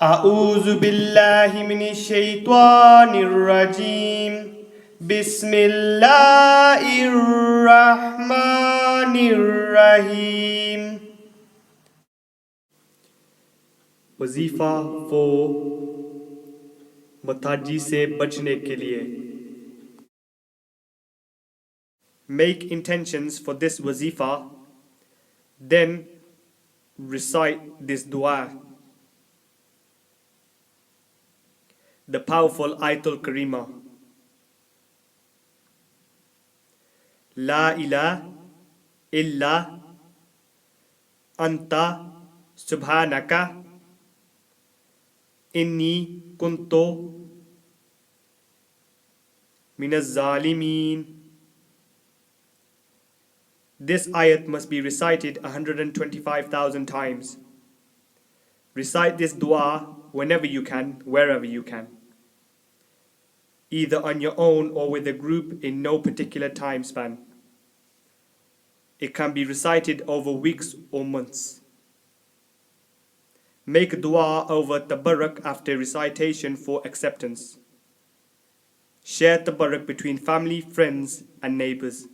أعوذ بالله من الشيطان الرجيم بسم الله الرحمن الرحيم वजीफा for محتاجی से बचने के लिए. Make intentions for this wazifa, then recite this dua. The powerful Aiyat E Kareema. La ilaha illa anta subhanaka inni kuntu minaz zalimin. This ayat must be recited 125,000 times. Recite this dua whenever you can, wherever you can, either on your own or with a group in no particular time span. It can be recited over weeks or months. Make dua over tabarruk after recitation for acceptance. Share tabarruk between family, friends, and neighbors.